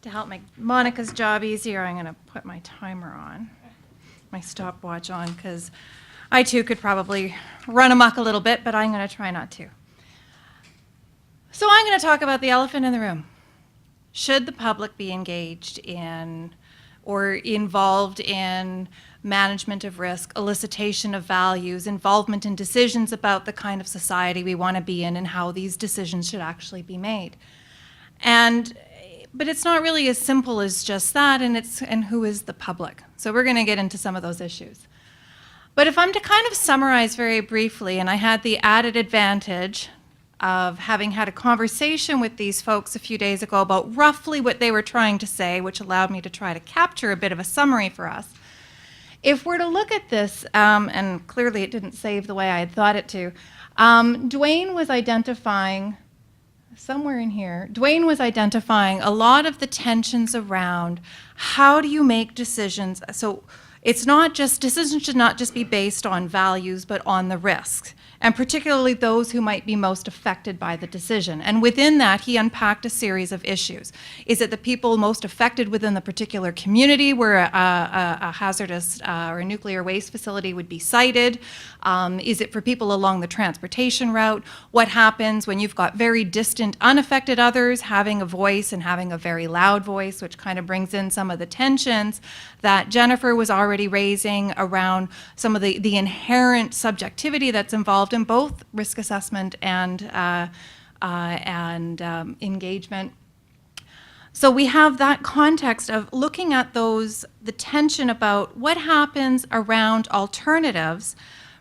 To help make Monica's job easier, I'm going to put my timer on, my stopwatch on, because I too could probably run amok a little bit, but I'm going to try not to. So I'm going to talk about the elephant in the room. Should the public be engaged in or involved in management of risk, elicitation of values, involvement in decisions about the kind of society we want to be in and how these decisions should actually be made? But it's not really as simple as just that, and who is the public? So we're going to get into some of those issues. But if I'm to kind of summarize very briefly, and I had the added advantage of having had a conversation with these folks a few days ago about roughly what they were trying to say, which allowed me to try to capture a bit of a summary for us. If we're to look at this, and clearly it didn't save the way I had thought it to, Dwayne was identifying somewhere in here, Dwayne was identifying a lot of the tensions around how do you make decisions. So it's not just, decisions should not just be based on values, but on the risks, and particularly those who might be most affected by the decision. And within that, he unpacked a series of issues. Is it the people most affected within the particular community where a hazardous or a nuclear waste facility would be sited? Is it for people along the transportation route? What happens when you've got very distant, unaffected others having a voice and having a very loud voice, which kind of brings in some of the tensions that Jennifer was already raising around some of the inherent subjectivity that's involved in both risk assessment and engagement. So we have that context of looking at the tension about what happens around alternatives,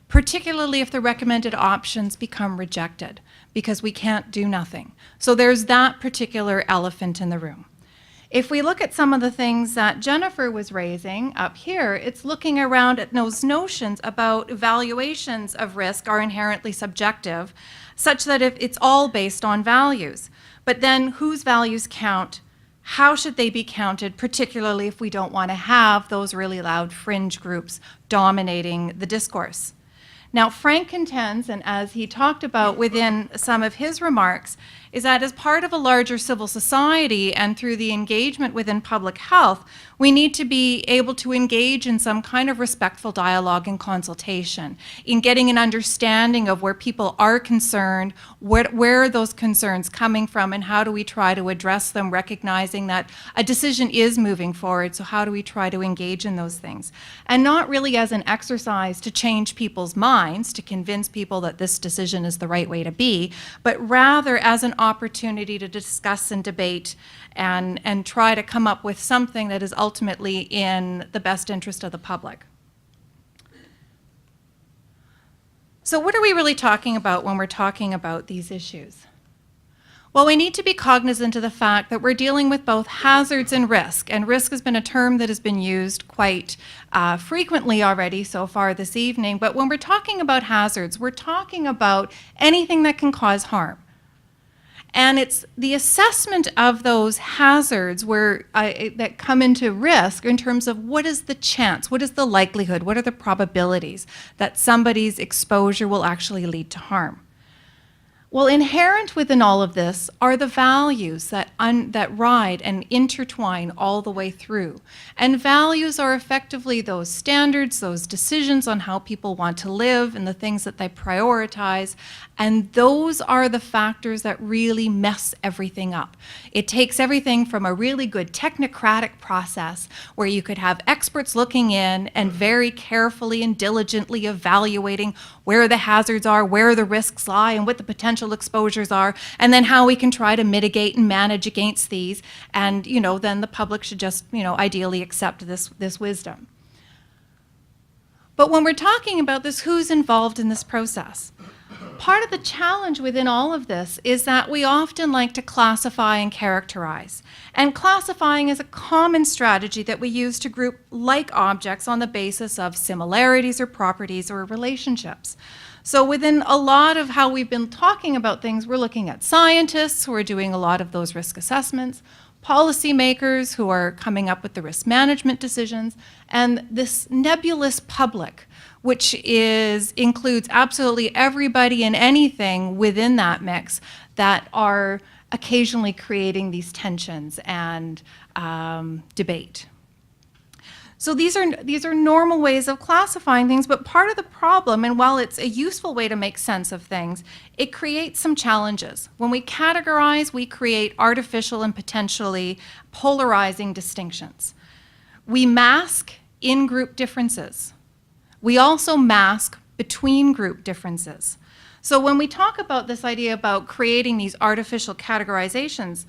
particularly if the recommended options become rejected, because we can't do nothing. So there's that particular elephant in the room. If we look at some of the things that Jennifer was raising up here, it's looking around at those notions about evaluations of risk are inherently subjective, such that if it's all based on values. But then whose values count? How should they be counted, particularly if we don't want to have those really loud fringe groups dominating the discourse? Now, Frank contends, and as he talked about within some of his remarks, is that as part of a larger civil society and through the engagement within public health, we need to be able to engage in some kind of respectful dialogue and consultation, in getting an understanding of where people are concerned, where are those concerns coming from, and how do we try to address them, recognizing that a decision is moving forward, so how do we try to engage in those things? And not really as an exercise to change people's minds, to convince people that this decision is the right way to be, but rather as an opportunity to discuss and debate and try to come up with something that is ultimately in the best interest of the public. So what are we really talking about when we're talking about these issues? Well, we need to be cognizant of the fact that we're dealing with both hazards and risk has been a term that has been used quite frequently already so far this evening, but when we're talking about hazards, we're talking about anything that can cause harm. And it's the assessment of those hazards that come into risk in terms of what is the chance, what is the likelihood, what are the probabilities that somebody's exposure will actually lead to harm. Well, inherent within all of this are the values that ride and intertwine all the way through. And values are effectively those standards, those decisions on how people want to live and the things that they prioritize. And those are the factors that really mess everything up. It takes everything from a really good technocratic process where you could have experts looking in and very carefully and diligently evaluating where the hazards are, where the risks lie, and what the potential exposures are, and then how we can try to mitigate and manage against these. And, then the public should just, ideally accept this wisdom. But when we're talking about this, who's involved in this process? Part of the challenge within all of this is that we often like to classify and characterize. And classifying is a common strategy that we use to group like objects on the basis of similarities or properties or relationships. So within a lot of how we've been talking about things, we're looking at scientists who are doing a lot of those risk assessments, policymakers who are coming up with the risk management decisions, and this nebulous public, which includes absolutely everybody and anything within that mix that are occasionally creating these tensions and debate. So these are normal ways of classifying things, but part of the problem, and while it's a useful way to make sense of things, it creates some challenges. When we categorize, we create artificial and potentially polarizing distinctions. We mask in-group differences. We also mask between group differences. So when we talk about this idea about creating these artificial categorizations,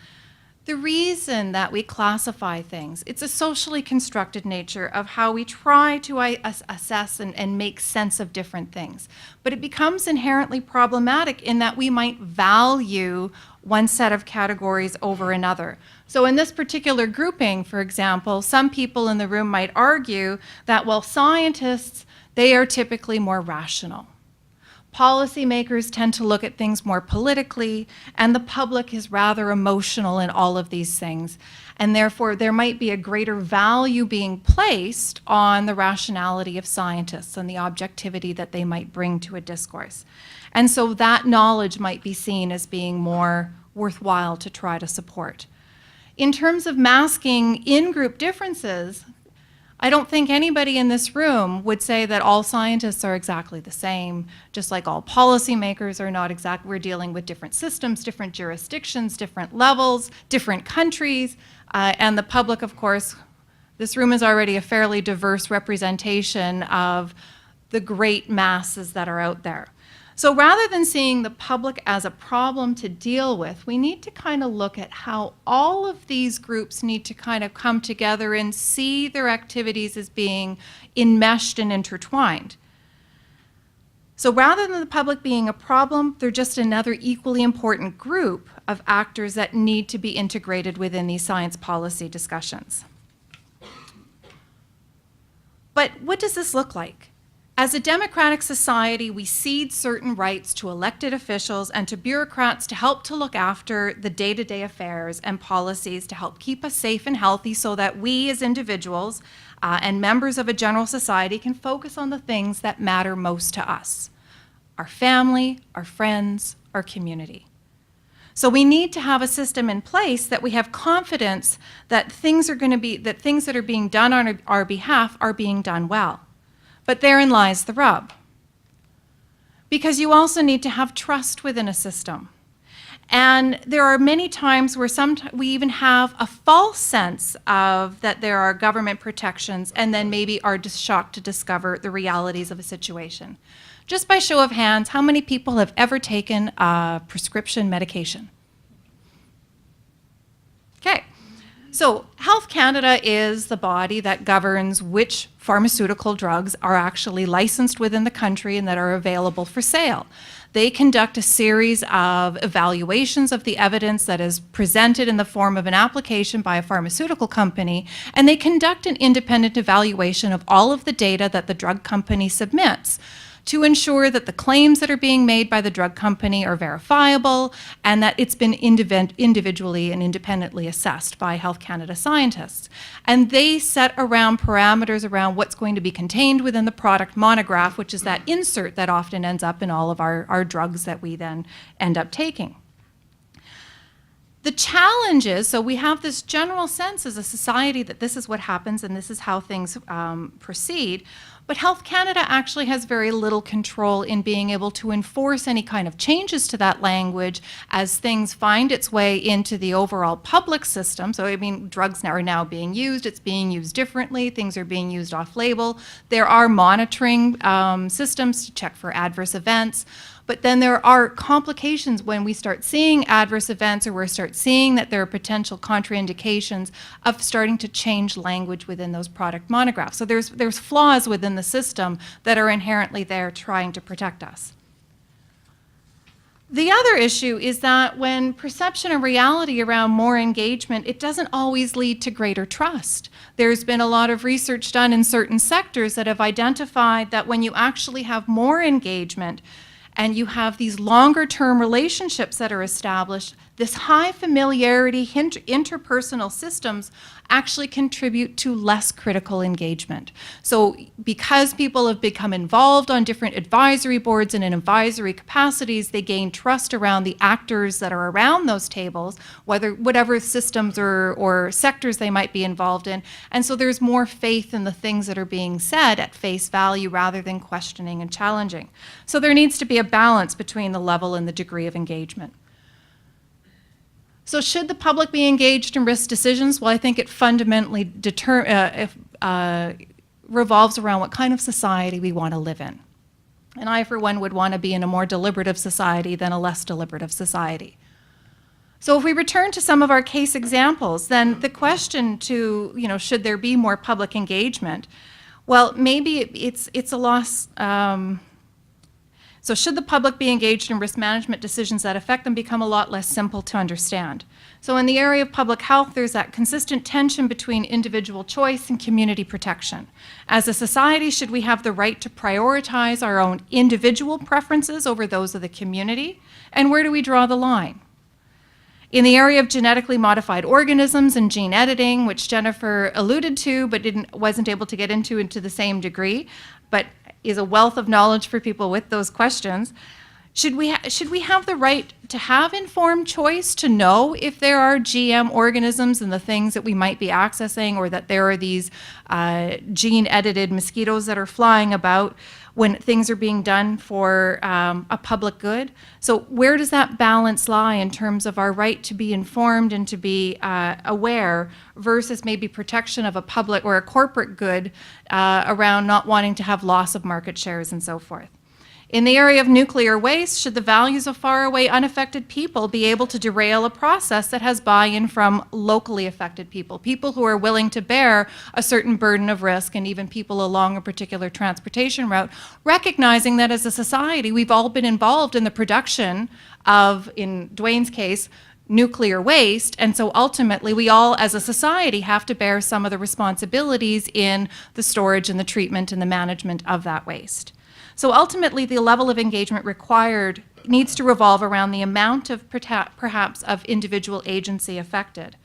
the reason that we classify things, it's a socially constructed nature of how we try to assess and make sense of different things. But it becomes inherently problematic in that we might value one set of categories over another. So in this particular grouping, for example, some people in the room might argue that, well, scientists, they are typically more rational. Policymakers tend to look at things more politically, and the public is rather emotional in all of these things. And therefore, there might be a greater value being placed on the rationality of scientists and the objectivity that they might bring to a discourse. And so that knowledge might be seen as being more worthwhile to try to support. In terms of masking in-group differences, I don't think anybody in this room would say that all scientists are exactly the same, just like all policymakers are not exactly. We're dealing with different systems, different jurisdictions, different levels, different countries, and the public, of course, this room is already a fairly diverse representation of the great masses that are out there. So rather than seeing the public as a problem to deal with, we need to kind of look at how all of these groups need to kind of come together and see their activities as being enmeshed and intertwined. So rather than the public being a problem, they're just another equally important group of actors that need to be integrated within these science policy discussions. But what does this look like? As a democratic society, we cede certain rights to elected officials and to bureaucrats to help to look after the day-to-day affairs and policies to help keep us safe and healthy so that we as individuals and members of a general society can focus on the things that matter most to us: our family, our friends, our community. So we need to have a system in place that we have confidence that things that are being done on our behalf are being done well. But therein lies the rub. Because you also need to have trust within a system. And there are many times where we even have a false sense of that there are government protections and then maybe are just shocked to discover the realities of a situation. Just by show of hands, how many people have ever taken a prescription medication? Okay. So Health Canada is the body that governs which pharmaceutical drugs are actually licensed within the country and that are available for sale. They conduct a series of evaluations of the evidence that is presented in the form of an application by a pharmaceutical company, and they conduct an independent evaluation of all of the data that the drug company submits to ensure that the claims that are being made by the drug company are verifiable and that it's been individually and independently assessed by Health Canada scientists. And they set around parameters around what's going to be contained within the product monograph, which is that insert that often ends up in all of our drugs that we then end up taking. The challenge is, so we have this general sense as a society that this is what happens and this is how things proceed, but Health Canada actually has very little control in being able to enforce any kind of changes to that language as things find its way into the overall public system. So I mean, drugs are now being used, it's being used differently, things are being used off-label. There are monitoring systems to check for adverse events. But then there are complications when we start seeing adverse events or we start seeing that there are potential contraindications of starting to change language within those product monographs. So there's flaws within the system that are inherently there trying to protect us. The other issue is that when perception and reality around more engagement, it doesn't always lead to greater trust. There's been a lot of research done in certain sectors that have identified that when you actually have more engagement, and you have these longer-term relationships that are established, this high familiarity interpersonal systems actually contribute to less critical engagement. So because people have become involved on different advisory boards and in advisory capacities, they gain trust around the actors that are around those tables, whatever systems or sectors they might be involved in. And so there's more faith in the things that are being said at face value rather than questioning and challenging. So there needs to be a balance between the level and the degree of engagement. So should the public be engaged in risk decisions? Well, I think it fundamentally revolves around what kind of society we want to live in. And I, for one, would want to be in a more deliberative society than a less deliberative society. So if we return to some of our case examples, then the question to, should there be more public engagement? Well, maybe it's a loss. So should the public be engaged in risk management decisions that affect them become a lot less simple to understand. So in the area of public health, there's that consistent tension between individual choice and community protection. As a society, should we have the right to prioritize our own individual preferences over those of the community? And where do we draw the line? In the area of genetically modified organisms and gene editing, which Jennifer alluded to but wasn't able to get into the same degree, but is a wealth of knowledge for people with those questions. Should we have the right to have informed choice to know if there are GM organisms in the things that we might be accessing, or that there are these gene-edited mosquitoes that are flying about when things are being done for a public good? So where does that balance lie in terms of our right to be informed and to be aware versus maybe protection of a public or a corporate good around not wanting to have loss of market shares and so forth? In the area of nuclear waste, should the values of faraway unaffected people be able to derail a process that has buy-in from locally affected people who are willing to bear a certain burden of risk, and even people along a particular transportation route, recognizing that as a society we've all been involved in the production of, in Dwayne's case, nuclear waste, and so ultimately we all as a society have to bear some of the responsibilities in the storage and the treatment and the management of that waste. So ultimately, the level of engagement required needs to revolve around the amount of perhaps of individual agency affected.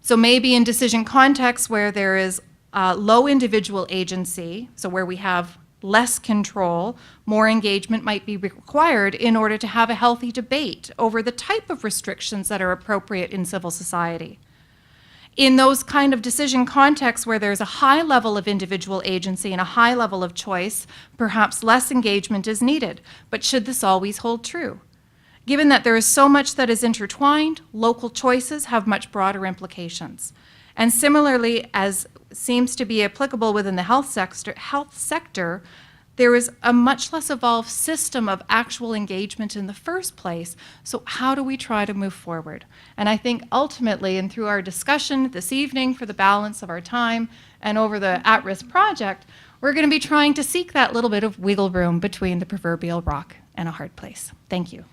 So maybe in decision contexts where there is low individual agency, so where we have less control, more engagement might be required in order to have a healthy debate over the type of restrictions that are appropriate in civil society. In those kind of decision contexts where there's a high level of individual agency and a high level of choice, perhaps less engagement is needed. But should this always hold true? Given that there is so much that is intertwined, local choices have much broader implications. And similarly, as seems to be applicable within the health sector, there is a much less evolved system of actual engagement in the first place. So how do we try to move forward? And I think ultimately, and through our discussion this evening for the balance of our time and over the at-risk project, we're going to be trying to seek that little bit of wiggle room between the proverbial rock and a hard place. Thank you.